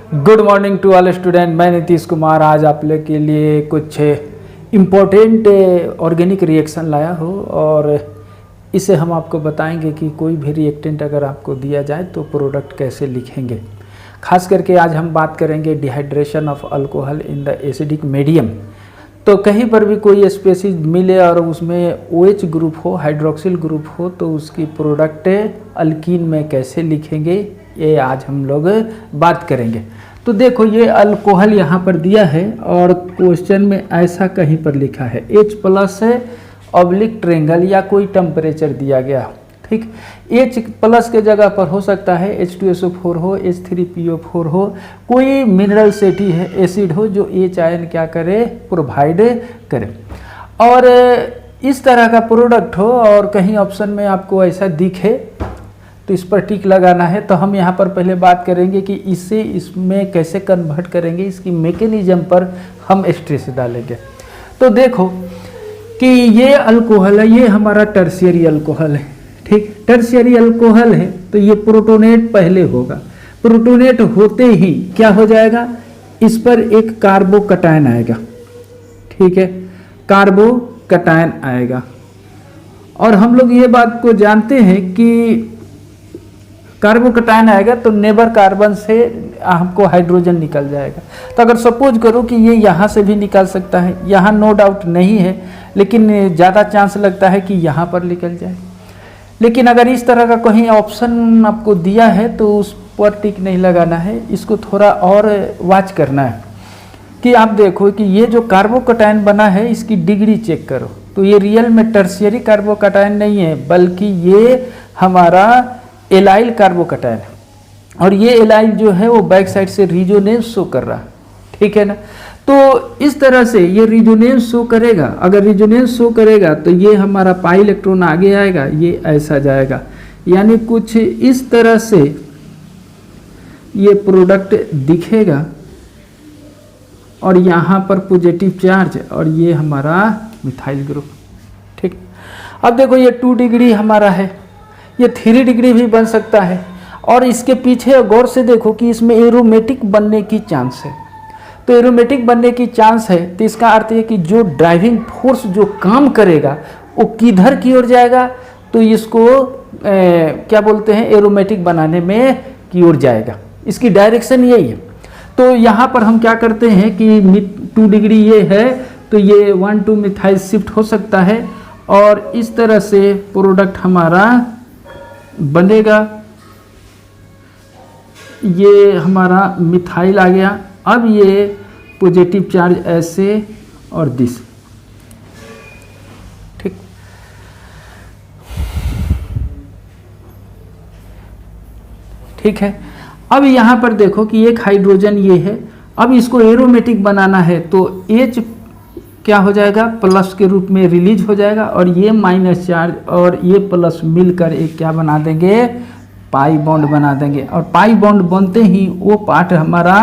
Good morning to all student. मैं नीतीश कुमार आज आप लोग के लिए कुछ इम्पोर्टेंट ऑर्गेनिक रिएक्शन लाया हूँ और इसे हम आपको बताएंगे कि कोई भी रिएक्टेंट अगर आपको दिया जाए तो प्रोडक्ट कैसे लिखेंगे। खास करके आज हम बात करेंगे dehydration of alcohol in the acidic medium. तो कहीं पर भी कोई स्पेसीज मिले और उसमें OH ग्रुप हो, हाइड्रोक्सिल ग्रुप हो, तो उसकी प्रोडक्ट अल्कीन में कैसे लिखेंगे ये आज हम लोग बात करेंगे। तो देखो ये अल्कोहल यहाँ पर दिया है और क्वेश्चन में ऐसा कहीं पर लिखा है H+ है ऑब्लिक ट्रेंगल या कोई टेम्परेचर दिया गया, ठीक। H+ के जगह पर हो सकता है H2SO4 हो, H3PO4 हो, कोई मिनरल सेटी है एसिड हो जो H आयन क्या करे, प्रोवाइड करे। और इस तरह का प्रोडक्ट हो और कहीं ऑप्शन में आपको ऐसा दिखे तो इस पर टिक लगाना है। तो हम यहाँ पर पहले बात करेंगे कि इसे इसमें कैसे कन्वर्ट करेंगे, इसकी मैकेनिज्म पर हम स्ट्रेस डालेंगे। तो देखो कि ये अल्कोहल है, ये हमारा टर्शियरी अल्कोहल है, ठीक। टर्शियरी अल्कोहल है तो ये प्रोटोनेट पहले होगा। प्रोटोनेट होते ही क्या हो जाएगा, इस पर एक कार्बोकटायन आएगा, ठीक है, कार्बोकटायन आएगा। और हम लोग ये बात को जानते हैं कि कार्बोकटायन आएगा तो नेबर कार्बन से हमको हाइड्रोजन निकल जाएगा। तो अगर सपोज करो कि ये यहाँ से भी निकल सकता है, यहाँ नो डाउट नहीं है, लेकिन ज़्यादा चांस लगता है कि यहाँ पर निकल जाए। लेकिन अगर इस तरह का कहीं ऑप्शन आपको दिया है तो उस पर टिक नहीं लगाना है, इसको थोड़ा और वॉच करना है कि आप देखो कि ये जो कार्बोकटायन बना है इसकी डिग्री चेक करो। तो ये रियल में टर्शियरी कार्बोकटायन नहीं है बल्कि ये हमारा एलाइल कार्बोकटायन है। और ये एलाइल जो है वो बैक साइड से रिजोनेंस शो कर रहा है, ठीक है ना। तो इस तरह से ये रिजोनेंस शो करेगा। अगर रिजोनेंस शो करेगा तो ये हमारा पाई इलेक्ट्रॉन आगे आएगा, ये ऐसा जाएगा, यानी कुछ इस तरह से ये प्रोडक्ट दिखेगा। और यहाँ पर पॉजिटिव चार्ज और ये हमारा मिथाइल ग्रुप, ठीक। अब देखो ये 2 डिग्री हमारा है, ये 3 डिग्री भी बन सकता है। और इसके पीछे गौर से देखो कि इसमें एरोमेटिक बनने की चांस है। तो एरोमेटिक बनने की चांस है तो इसका अर्थ है कि जो ड्राइविंग फोर्स जो काम करेगा वो किधर की ओर जाएगा, तो इसको क्या बोलते हैं, एरोमेटिक बनाने में की ओर जाएगा। इसकी डायरेक्शन यही है। तो यहाँ पर हम क्या करते हैं कि 2 डिग्री ये है तो ये 1,2 मिथाइल शिफ्ट हो सकता है और इस तरह से प्रोडक्ट हमारा बनेगा। ये हमारा मिथाइल आ गया। अब ये पॉजिटिव चार्ज ऐसे और दिस, ठीक। ठीक है। अब यहाँ पर देखो कि एक हाइड्रोजन ये है। अब इसको एरोमेटिक बनाना है तो H क्या हो जाएगा, प्लस के रूप में रिलीज हो जाएगा और ये माइनस चार्ज और ये प्लस मिलकर एक क्या बना देंगे, पाई बॉन्ड बना देंगे। और पाई बॉन्ड बनते ही वो पार्ट हमारा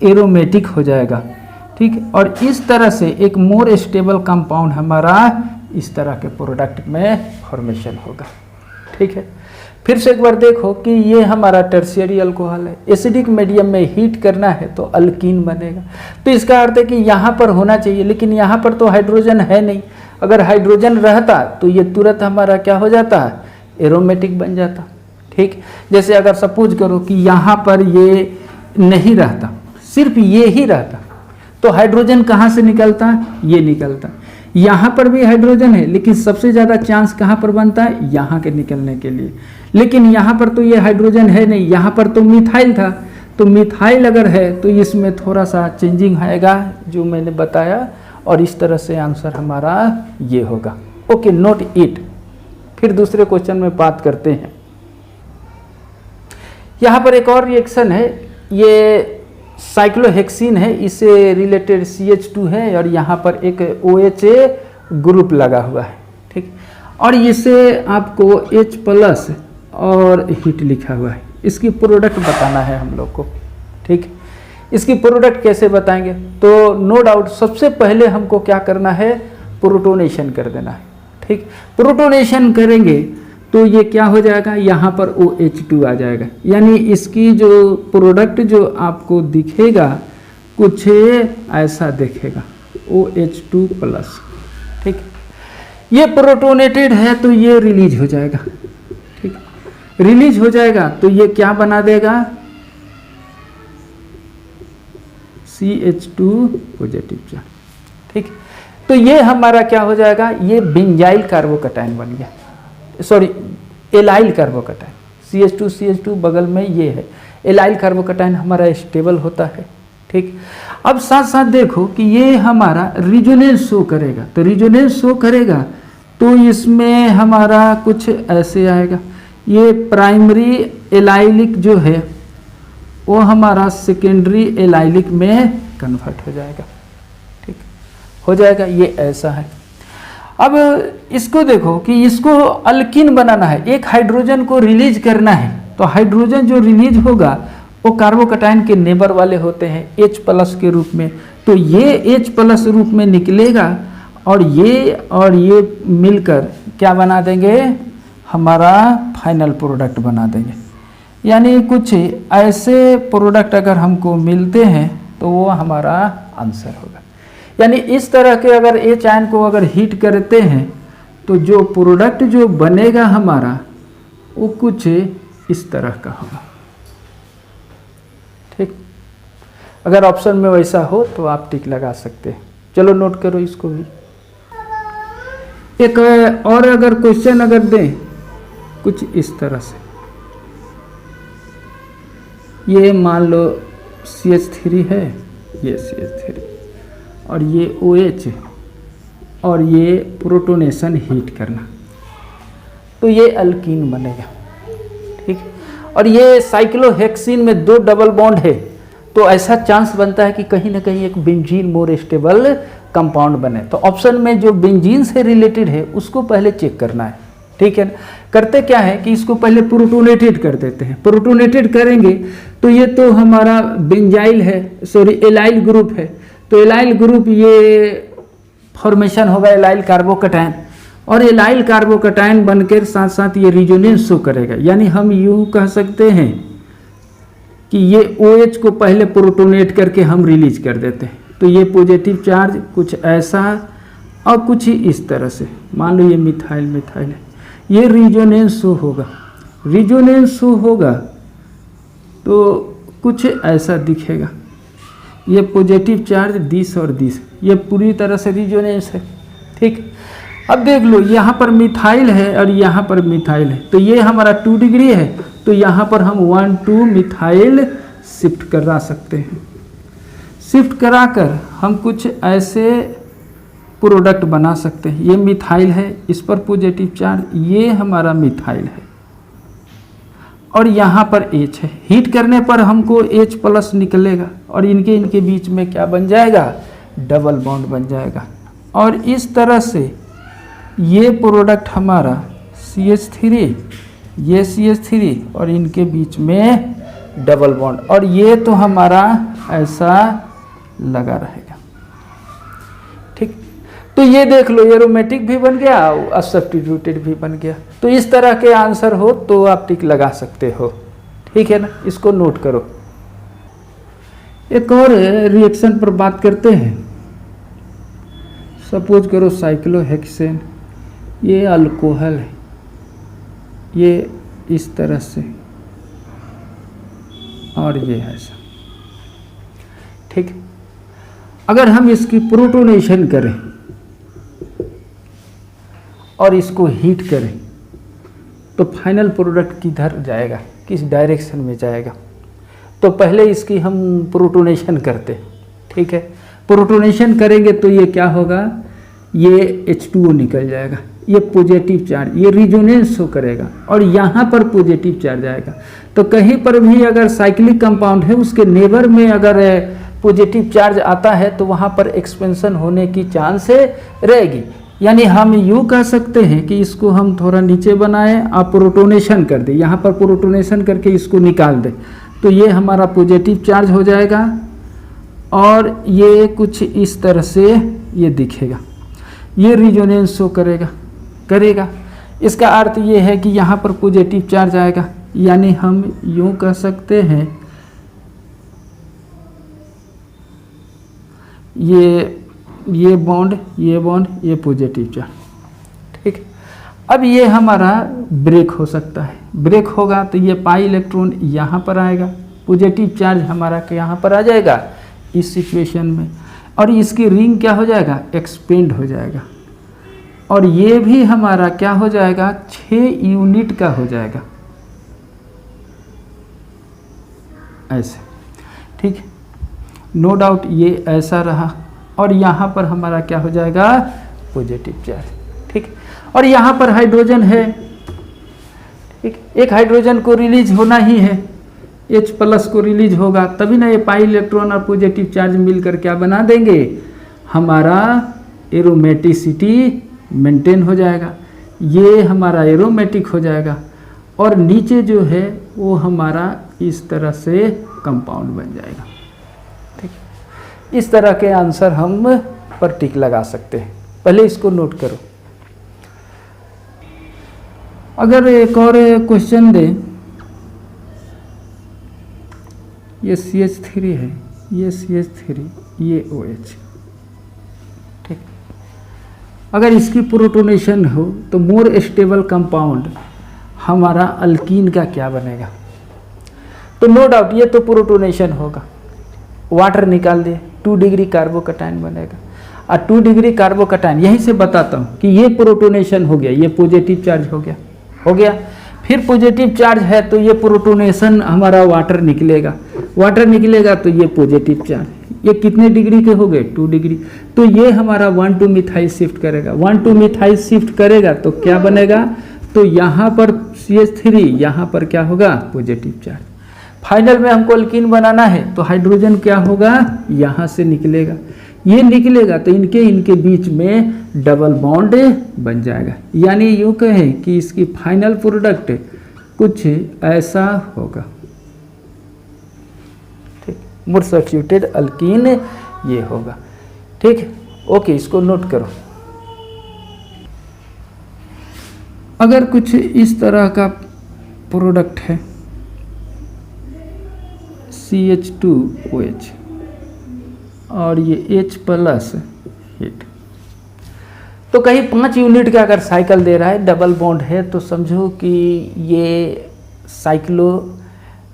एरोमेटिक हो जाएगा, ठीक। और इस तरह से एक मोर स्टेबल कंपाउंड हमारा इस तरह के प्रोडक्ट में फॉर्मेशन होगा, ठीक है। फिर से एक बार देखो कि ये हमारा टर्शियरी अल्कोहल है, एसिडिक मीडियम में हीट करना है तो अल्कीन बनेगा। तो इसका अर्थ है कि यहाँ पर होना चाहिए, लेकिन यहाँ पर तो हाइड्रोजन है नहीं। अगर हाइड्रोजन रहता तो ये तुरंत हमारा क्या हो जाता, एरोमेटिक बन जाता, ठीक। जैसे अगर सपोज करो कि यहाँ पर ये नहीं रहता, सिर्फ ये ही रहता, तो हाइड्रोजन कहाँ से निकलता, ये निकलता। यहाँ पर भी हाइड्रोजन है लेकिन सबसे ज़्यादा चांस कहाँ पर बनता है, यहाँ के निकलने के लिए। लेकिन यहाँ पर तो ये हाइड्रोजन है नहीं, यहाँ पर तो मिथाइल था। तो मिथाइल अगर है तो इसमें थोड़ा सा चेंजिंग आएगा जो मैंने बताया और इस तरह से आंसर हमारा ये होगा। Okay, note it. फिर दूसरे क्वेश्चन में बात करते हैं। यहाँ पर एक और रिएक्शन है, ये साइक्लोहेक्सिन है, इससे रिलेटेड CH2 है और यहाँ पर एक OH ग्रुप लगा हुआ है, ठीक। और इसे आपको H+ और हीट लिखा हुआ है। इसकी प्रोडक्ट बताना है हम लोग को, ठीक। इसकी प्रोडक्ट कैसे बताएंगे, तो नो डाउट सबसे पहले हमको क्या करना है, प्रोटोनेशन कर देना है, ठीक। प्रोटोनेशन करेंगे तो ये क्या हो जाएगा, यहाँ पर OH2 आ जाएगा। यानी इसकी जो प्रोडक्ट जो आपको दिखेगा कुछ ऐसा दिखेगा, OH2+। ठीक, ये प्रोटोनेटेड है तो ये रिलीज हो जाएगा। ठीक, रिलीज हो जाएगा तो ये क्या बना देगा, CH2 पॉजिटिव चार्ज। ठीक, तो ये हमारा क्या हो जाएगा, ये बेंजाइल कार्बोकैटायन बन गया, सॉरी एलाइल कार्बोकैटायन। CH2 बगल में ये है, एलाइल कार्बोकैटायन हमारा स्टेबल होता है। ठीक, अब साथ साथ देखो कि ये हमारा रिजोनेंस शो करेगा, तो रिजोनेंस शो करेगा तो इसमें हमारा कुछ ऐसे आएगा, ये प्राइमरी एलाइलिक जो है वो हमारा सेकेंडरी एलाइलिक में कन्वर्ट हो जाएगा। ठीक, हो जाएगा, ये ऐसा है। अब इसको देखो कि इसको अल्कीन बनाना है, एक हाइड्रोजन को रिलीज करना है, तो हाइड्रोजन जो रिलीज होगा वो कार्बोकैटायन के नेबर वाले होते हैं H+ के रूप में, तो ये H+ रूप में निकलेगा और ये मिलकर क्या बना देंगे, हमारा फाइनल प्रोडक्ट बना देंगे। यानी कुछ ऐसे प्रोडक्ट अगर हमको मिलते हैं तो वो हमारा आंसर होगा। यानी इस तरह के अगर H आयन को अगर हीट करते हैं तो जो प्रोडक्ट जो बनेगा हमारा वो कुछ इस तरह का होगा। ठीक, अगर ऑप्शन में वैसा हो तो आप टिक लगा सकते हैं। चलो नोट करो इसको भी। एक और अगर क्वेश्चन अगर दें कुछ इस तरह से, ये मान लो CH3 है, ये CH3 और ये OH और ये प्रोटोनेशन हीट करना, तो ये अल्कीन बनेगा। ठीक, और ये साइक्लोहेक्सिन में 2 डबल बॉन्ड है, तो ऐसा चांस बनता है कि कहीं ना कहीं एक बेंजीन मोर स्टेबल कंपाउंड बने। तो ऑप्शन में जो बेंजीन से रिलेटेड है उसको पहले चेक करना है। ठीक है, करते क्या है कि इसको पहले प्रोटोनेटेड कर देते हैं। प्रोटोनेटेड करेंगे तो ये तो हमारा बेंजाइल है, सॉरी एलाइल ग्रुप है, तो एलाइल ग्रुप ये फॉर्मेशन होगा एलाइल कार्बोकैटायन, और एलाइल कार्बोकैटायन बनकर साथ साथ ये रिजोनेंस शो करेगा। यानी हम यूँ कह सकते हैं कि ये OH को पहले प्रोटोनेट करके हम रिलीज कर देते हैं, तो ये पॉजिटिव चार्ज कुछ ऐसा और कुछ ही इस तरह से, मान लो ये मिथाइल है, ये रिजोनेंस शो होगा। रिजोनेंस शो होगा तो कुछ ऐसा दिखेगा, ये पॉजिटिव चार्ज दिस और दिस, ये पूरी तरह से रिजोनेंस है। ठीक, अब देख लो यहाँ पर मिथाइल है और यहाँ पर मिथाइल है, तो ये हमारा 2 डिग्री है, तो यहाँ पर हम 1,2 मिथाइल शिफ्ट करा सकते हैं। शिफ्ट कराकर हम कुछ ऐसे प्रोडक्ट बना सकते हैं। ये मिथाइल है, इस पर पॉजिटिव चार्ज, ये हमारा मिथाइल है और यहाँ पर H है। हीट करने पर हमको H+ निकलेगा और इनके बीच में क्या बन जाएगा, डबल बॉन्ड बन जाएगा। और इस तरह से ये प्रोडक्ट हमारा CH3, ये CH3 और इनके बीच में डबल बॉन्ड, और ये तो हमारा ऐसा लगा रहेगा। ठीक, तो ये देख लो एरोमेटिक भी बन गया और सब्स्टिट्यूटेड भी बन गया। तो इस तरह के आंसर हो तो आप टिक लगा सकते हो। ठीक है ना, इसको नोट करो। एक और रिएक्शन पर बात करते हैं। सपोज करो साइक्लोहेक्सेन, ये अल्कोहल है, ये इस तरह से और ये ऐसा। ठीक, अगर हम इसकी प्रोटोनेशन करें और इसको हीट करें तो फाइनल प्रोडक्ट किधर जाएगा, किस डायरेक्शन में जाएगा। तो पहले इसकी हम प्रोटोनेशन करते हैं। ठीक है, प्रोटोनेशन करेंगे तो ये क्या होगा, ये H2O निकल जाएगा, ये पॉजिटिव चार्ज, ये रिजोनेंस शो करेगा और यहाँ पर पॉजिटिव चार्ज आएगा। तो कहीं पर भी अगर साइक्लिक कंपाउंड है उसके नेबर में अगर पॉजिटिव चार्ज आता है तो वहाँ पर एक्सपेंशन होने की चांस रहेगी। यानी हम यूँ कह सकते हैं कि इसको हम थोड़ा नीचे बनाएं और प्रोटोनेशन कर दें, यहाँ पर प्रोटोनेशन करके इसको निकाल दें, तो ये हमारा पॉजिटिव चार्ज हो जाएगा और ये कुछ इस तरह से ये दिखेगा, ये रिजोनेंस शो करेगा। इसका अर्थ ये है कि यहाँ पर पॉजिटिव चार्ज आएगा, यानी हम यूं कह सकते हैं ये बॉन्ड ये पॉजिटिव चार्ज। ठीक, अब ये हमारा ब्रेक हो सकता है। ब्रेक होगा तो ये पाई इलेक्ट्रॉन यहाँ पर आएगा, पॉजिटिव चार्ज हमारा यहाँ पर आ जाएगा इस सिचुएशन में, और इसकी रिंग क्या हो जाएगा, एक्सपेंड हो जाएगा, और ये भी हमारा क्या हो जाएगा, 6 यूनिट का हो जाएगा ऐसे। ठीक, नो डाउट ये ऐसा रहा, और यहाँ पर हमारा क्या हो जाएगा, पॉजिटिव चार्ज। ठीक, और यहाँ पर हाइड्रोजन है। ठीक, एक हाइड्रोजन को रिलीज होना ही है, H+ को रिलीज होगा, तभी ना ये पाई इलेक्ट्रॉन और पॉजिटिव चार्ज मिलकर क्या बना देंगे, हमारा एरोमेटिसिटी मेंटेन हो जाएगा, ये हमारा एरोमेटिक हो जाएगा, और नीचे जो है वो हमारा इस तरह से कंपाउंड बन जाएगा। ठीक, इस तरह के आंसर हम पर टिक लगा सकते हैं। पहले इसको नोट करो। अगर एक और क्वेश्चन दे, ये CH3 है, ये CH3, ये OH। ठीक, अगर इसकी प्रोटोनेशन हो तो मोर स्टेबल कंपाउंड हमारा अल्कीन का क्या बनेगा, तो नो डाउट ये तो प्रोटोनेशन होगा, वाटर निकाल दे 2 डिग्री कार्बोकैटायन बनेगा, और 2 डिग्री कार्बोकैटायन यहीं से बताता हूँ कि ये प्रोटोनेशन हो गया, ये पॉजिटिव चार्ज हो गया। फिर पॉजिटिव चार्ज है तो ये प्रोटोनेशन हमारा वाटर निकलेगा तो ये पॉजिटिव चार्ज, ये कितने डिग्री के हो गए, 2 डिग्री, तो ये हमारा 1,2 मिथाइल शिफ्ट करेगा। 1,2 मिथाइल शिफ्ट करेगा तो क्या बनेगा, तो यहाँ पर CH3, यहाँ पर क्या होगा, पॉजिटिव चार्ज। फाइनल में हमको अल्कीन बनाना है तो हाइड्रोजन क्या होगा, यहाँ से निकलेगा, ये निकलेगा तो इनके बीच में डबल बॉन्ड बन जाएगा, यानी यूँ कहें कि इसकी फाइनल प्रोडक्ट कुछ ऐसा होगा। ठीक, मोर सब्स्टिट्यूटेड अल्कीन ये होगा। ठीक, ओके, इसको नोट करो। अगर कुछ इस तरह का प्रोडक्ट है CH2OH और ये H+ हिट, तो कहीं 5 यूनिट का अगर साइकिल दे रहा है, डबल बॉन्ड है, तो समझो कि ये साइक्लो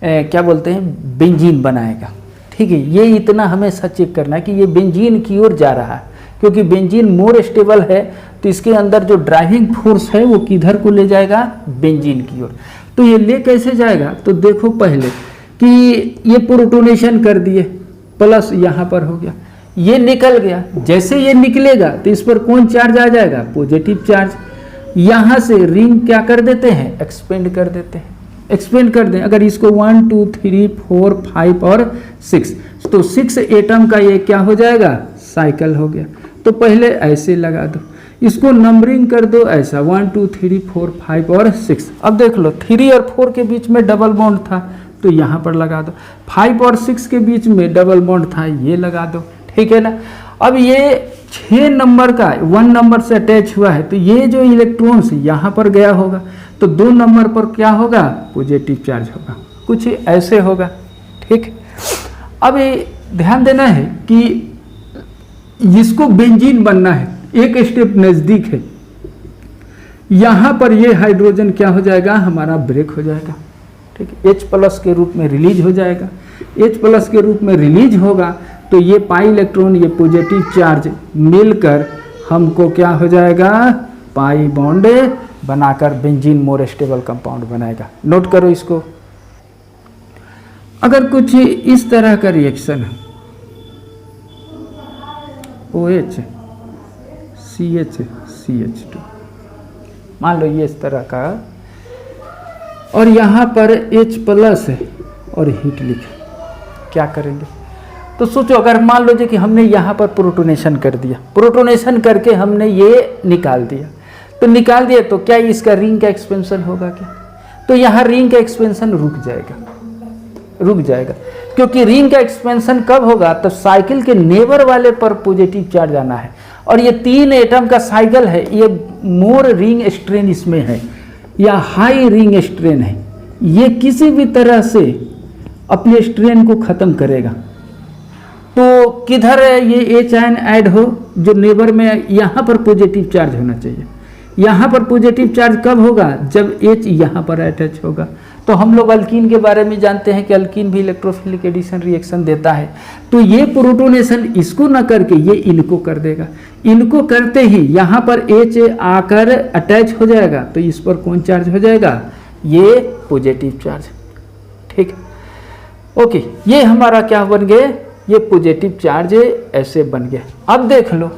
क्या बोलते हैं, बेंजीन बनाएगा। ठीक है, ये इतना हमें चेक करना है कि ये बेंजीन की ओर जा रहा है, क्योंकि बेंजीन मोर स्टेबल है तो इसके अंदर जो ड्राइविंग फोर्स है वो किधर को ले जाएगा, बेंजीन की ओर। तो ये ले कैसे जाएगा, तो देखो पहले कि ये प्रोटोनेशन कर दिए, प्लस यहाँ पर हो गया, ये निकल गया, जैसे ये निकलेगा तो इस पर कौन चार्ज आ जाएगा, पॉजिटिव चार्ज। यहाँ से रिंग क्या कर देते हैं, एक्सपेंड कर देते हैं, एक्सपेंड कर दें। अगर इसको 1 2 3 4 5 और 6, तो 6 एटम का ये क्या हो जाएगा, साइकिल हो गया। तो पहले ऐसे लगा दो, इसको नंबरिंग कर दो ऐसा 1 2 3 4 5 और 6। अब देख लो 3 और 4 के बीच में डबल बॉन्ड था तो यहाँ पर लगा दो, 5 और 6 के बीच में डबल बॉन्ड था, ये लगा दो। ठीक है ना। अब ये 6 नंबर का 1 नंबर से अटैच हुआ है, तो ये जो इलेक्ट्रॉन्स यहाँ पर गया होगा तो 2 नंबर पर क्या होगा, पॉजिटिव चार्ज होगा, कुछ ऐसे होगा। ठीक, अब ये ध्यान देना है कि जिसको बेंजीन बनना है, एक स्टेप नज़दीक है, यहाँ पर ये हाइड्रोजन क्या हो जाएगा, हमारा ब्रेक हो जाएगा। ठीक है, H+ के रूप में रिलीज हो जाएगा। H+ के रूप में रिलीज होगा तो ये पाई इलेक्ट्रॉन, ये पॉजिटिव चार्ज मिलकर हमको क्या हो जाएगा, पाई बॉन्ड बनाकर बेंजीन मोर स्टेबल कंपाउंड बनाएगा। नोट करो इसको। अगर कुछ इस तरह का रिएक्शन है, OH CH CH2, मान लो ये इस तरह का, और यहाँ पर H+ है और हीट लिखा, क्या करेंगे। तो सोचो अगर मान लो कि हमने यहाँ पर प्रोटोनेशन कर दिया, प्रोटोनेशन करके हमने ये निकाल दिया, तो निकाल दिया तो क्या इसका रिंग का एक्सपेंशन होगा क्या, तो यहाँ रिंग का एक्सपेंशन रुक जाएगा, क्योंकि रिंग का एक्सपेंशन कब होगा, तो साइकिल के नेबर वाले पर पॉजिटिव चार्ज आना है, और ये 3 एटम का साइकिल है, ये मोर रिंग स्ट्रेन इसमें है या हाई रिंग स्ट्रेन है, ये किसी भी तरह से अपने स्ट्रेन को ख़त्म करेगा। तो किधर ये एच आयन ऐड हो, जो नेबर में यहाँ पर पॉजिटिव चार्ज होना चाहिए। यहाँ पर पॉजिटिव चार्ज कब होगा, जब एच यहाँ पर अटैच होगा। तो हम लोग अल्कीन के बारे में जानते हैं कि अल्कीन भी इलेक्ट्रोफिलिक एडिशन रिएक्शन देता है। तो ये प्रोटोनेशन इसको न करके ये इनको कर देगा, इनको करते ही यहाँ पर एच आकर अटैच हो जाएगा, तो इस पर कौन चार्ज हो जाएगा, ये पॉजिटिव चार्ज। ठीक, ओके, ये हमारा क्या बन गया, ये पॉजिटिव चार्ज ऐसे बन गया। अब देख लो,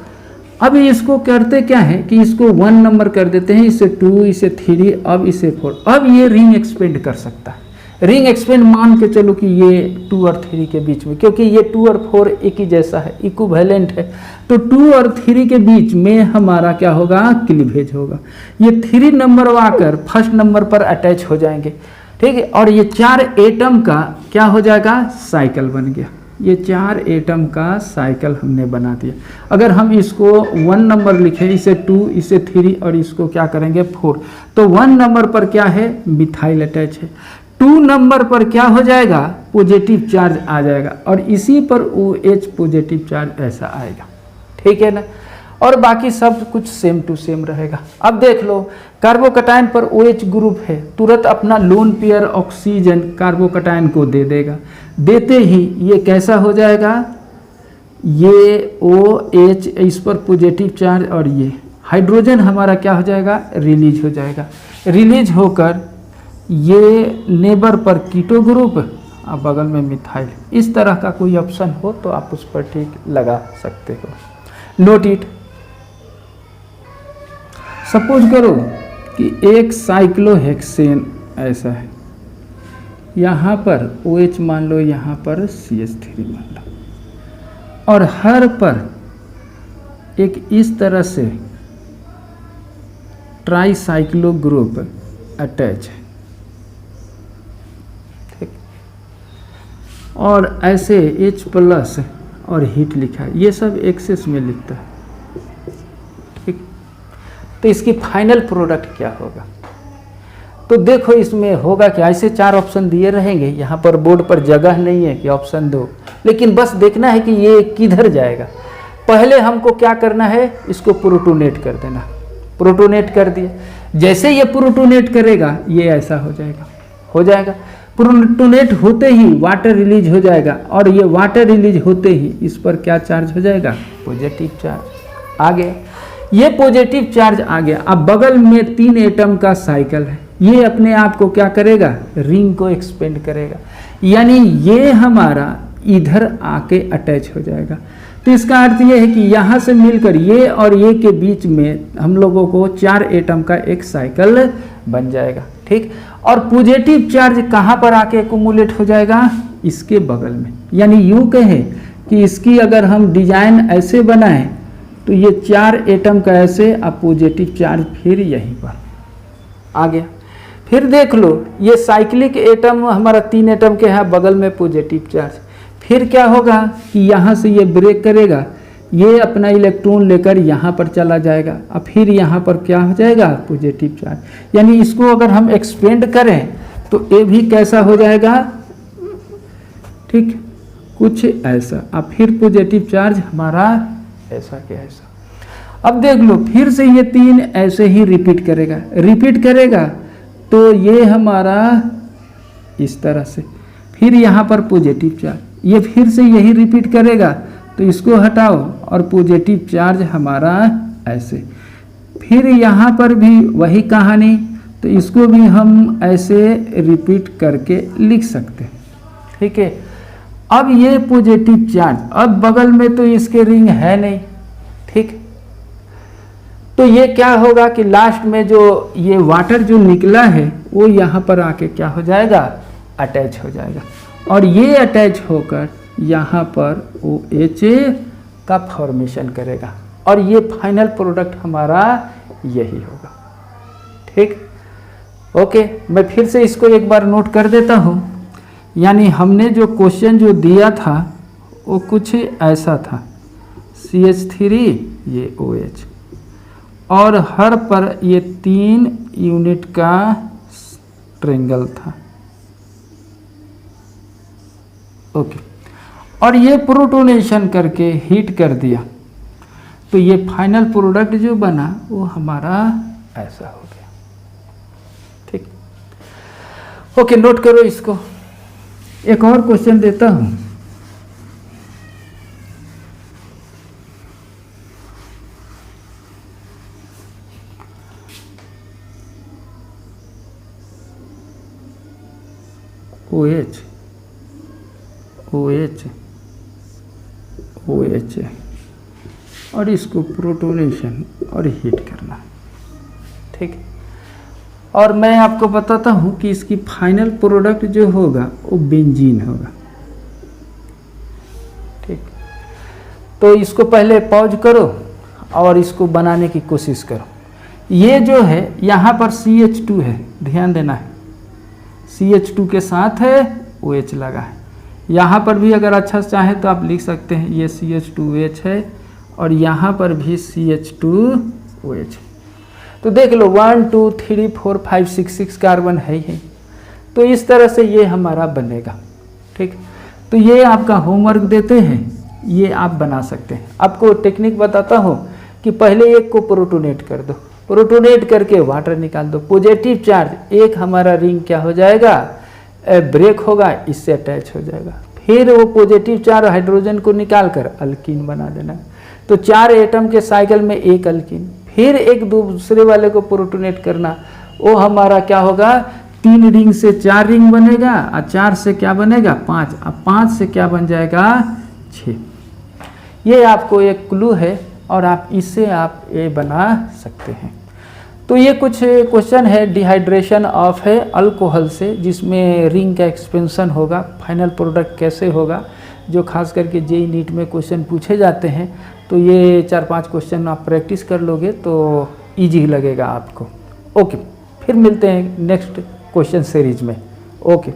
अब इसको करते क्या है कि इसको 1 नंबर कर देते हैं, इसे 2, इसे 3, अब इसे 4। अब ये रिंग एक्सपेंड कर सकता है। रिंग एक्सपेंड मान के चलो कि ये 2 और 3 के बीच में, क्योंकि ये 2 और 4 एक ही जैसा है, इक्विवेलेंट है, तो 2 और 3 के बीच में हमारा क्या होगा, क्लीवेज होगा। ये 3 नंबर आकर फर्स्ट नंबर पर अटैच हो जाएंगे। ठीक है, और ये 4 एटम का क्या हो जाएगा, साइकिल बन गया। ये 4 एटम का साइकिल हमने बना दिया। अगर हम इसको 1 नंबर लिखें, इसे 2, इसे 3 और इसको क्या करेंगे 4, तो 1 नंबर पर क्या है, मिथाइल अटैच है। 2 नंबर पर क्या हो जाएगा, पॉजिटिव चार्ज आ जाएगा, और इसी पर OH पॉजिटिव चार्ज ऐसा आएगा। ठीक है ना, और बाकी सब कुछ सेम टू सेम रहेगा। अब देख लो, कार्बोकटायन पर OH ग्रुप है, तुरंत अपना लोन पेयर ऑक्सीजन कार्बोकटायन को दे देगा। देते ही ये कैसा हो जाएगा, ये OH इस पर पॉजिटिव चार्ज, और ये हाइड्रोजन हमारा क्या हो जाएगा, रिलीज हो जाएगा। रिलीज होकर ये नेबर पर कीटो ग्रुप, अब बगल में मिथाइल। इस तरह का कोई ऑप्शन हो तो आप उस पर ठीक लगा सकते हो। Note it. सपोज करो कि एक साइक्लोहेक्सेन ऐसा है, यहाँ पर OH मान लो, यहाँ पर CH3 मान लो, और हर पर एक इस तरह से ट्राईसाइक्लो ग्रुप अटैच है। ठीक, और ऐसे H+ और हीट लिखा है, ये सब एक्सेस में लिखता है। ठीक, तो इसकी फाइनल प्रोडक्ट क्या होगा, तो देखो इसमें होगा कि ऐसे 4 ऑप्शन दिए रहेंगे। यहाँ पर बोर्ड पर जगह नहीं है कि ऑप्शन दो, लेकिन बस देखना है कि ये किधर जाएगा। पहले हमको क्या करना है, इसको प्रोटोनेट कर देना। प्रोटोनेट कर दिए, जैसे ये प्रोटोनेट करेगा ये ऐसा हो जाएगा। प्रोटोनेट होते ही वाटर रिलीज हो जाएगा, और ये वाटर रिलीज होते ही इस पर क्या चार्ज हो जाएगा, पॉजिटिव चार्ज आ गया। ये पॉजिटिव चार्ज आ गया। अब बगल में 3 एटम का साइकिल है, ये अपने आप को क्या करेगा, रिंग को एक्सपेंड करेगा, यानी ये हमारा इधर आके अटैच हो जाएगा। तो इसका अर्थ ये है कि यहाँ से मिलकर ये और ये के बीच में हम लोगों को 4 एटम का एक साइकिल बन जाएगा। ठीक, और पॉजिटिव चार्ज कहाँ पर आके एक्युमुलेट हो जाएगा, इसके बगल में। यानी यूँ कहें कि इसकी अगर हम डिजाइन ऐसे बनाएं तो ये 4 एटम का ऐसे, अब पॉजिटिव चार्ज फिर यहीं पर आ गया। फिर देख लो, ये साइक्लिक एटम हमारा 3 एटम के है, बगल में पॉजिटिव चार्ज। फिर क्या होगा कि यहाँ से ये ब्रेक करेगा, ये अपना इलेक्ट्रॉन लेकर यहाँ पर चला जाएगा, अब फिर यहाँ पर क्या हो जाएगा, पॉजिटिव चार्ज। यानी इसको अगर हम एक्सपेंड करें तो ये भी कैसा हो जाएगा, ठीक, कुछ ऐसा। अब फिर पॉजिटिव चार्ज हमारा ऐसा के ऐसा। अब देख लो, फिर से ये 3 ऐसे ही रिपीट करेगा तो ये हमारा इस तरह से, फिर यहाँ पर पॉजिटिव चार्ज, ये फिर से यही रिपीट करेगा, तो इसको हटाओ और पॉजिटिव चार्ज हमारा ऐसे। फिर यहाँ पर भी वही कहानी, तो इसको भी हम ऐसे रिपीट करके लिख सकते हैं। ठीक है, अब ये पॉजिटिव चार्ज, अब बगल में तो इसके रिंग है नहीं। ठीक, तो ये क्या होगा कि लास्ट में जो ये वाटर जो निकला है वो यहाँ पर आके क्या हो जाएगा, अटैच हो जाएगा, और ये अटैच होकर यहाँ पर OH का फॉर्मेशन करेगा, और ये फाइनल प्रोडक्ट हमारा यही होगा। ठीक, ओके, मैं फिर से इसको एक बार नोट कर देता हूँ। यानी हमने जो क्वेश्चन जो दिया था वो कुछ ऐसा था, CH3 ये OH, और हर पर ये 3 यूनिट का ट्रेंगल था। ओके, और ये प्रोटोनेशन करके हीट कर दिया, तो ये फाइनल प्रोडक्ट जो बना वो हमारा ऐसा हो गया। ठीक, ओके, नोट करो इसको। एक और क्वेश्चन देता हूं। OH OH OH और इसको प्रोटोनेशन और हीट करना। ठीक, और मैं आपको बताता हूँ कि इसकी फाइनल प्रोडक्ट जो होगा वो बेंजीन होगा। ठीक, तो इसको पहले पॉज करो और इसको बनाने की कोशिश करो। ये जो है यहाँ पर CH2 है, ध्यान देना है, CH2 के साथ है OH लगा है। यहाँ पर भी अगर अच्छा से चाहे तो आप लिख सकते हैं ये CH2OH है और यहाँ पर भी CH2OH। तो देख लो 1 2 3 4 5 6 कार्बन है ही। तो इस तरह से ये हमारा बनेगा। ठीक, तो ये आपका होमवर्क देते हैं, ये आप बना सकते हैं। आपको टेक्निक बताता हूँ कि पहले एक को प्रोटोनेट कर दो, प्रोटोनेट करके वाटर निकाल दो। पॉजिटिव चार्ज एक हमारा रिंग क्या हो जाएगा, ब्रेक होगा, इससे अटैच हो जाएगा। फिर वो पॉजिटिव चार्ज हाइड्रोजन को निकाल कर अल्कीन बना देना। तो 4 एटम के साइकिल में एक अल्कीन, फिर एक दूसरे वाले को प्रोटोनेट करना, वो हमारा क्या होगा, 3 रिंग से 4 रिंग बनेगा, और 4 से क्या बनेगा 5, अब 5 से क्या बन जाएगा 6। ये आपको एक क्लू है और आप इससे आप ये बना सकते हैं। तो ये कुछ क्वेश्चन है डिहाइड्रेशन ऑफ है अल्कोहल से, जिसमें रिंग का एक्सपेंशन होगा, फाइनल प्रोडक्ट कैसे होगा, जो खास करके JEE नीट में क्वेश्चन पूछे जाते हैं। तो ये 4-5 क्वेश्चन आप प्रैक्टिस कर लोगे तो इजी लगेगा आपको। ओके, फिर मिलते हैं नेक्स्ट क्वेश्चन सीरीज में। ओके।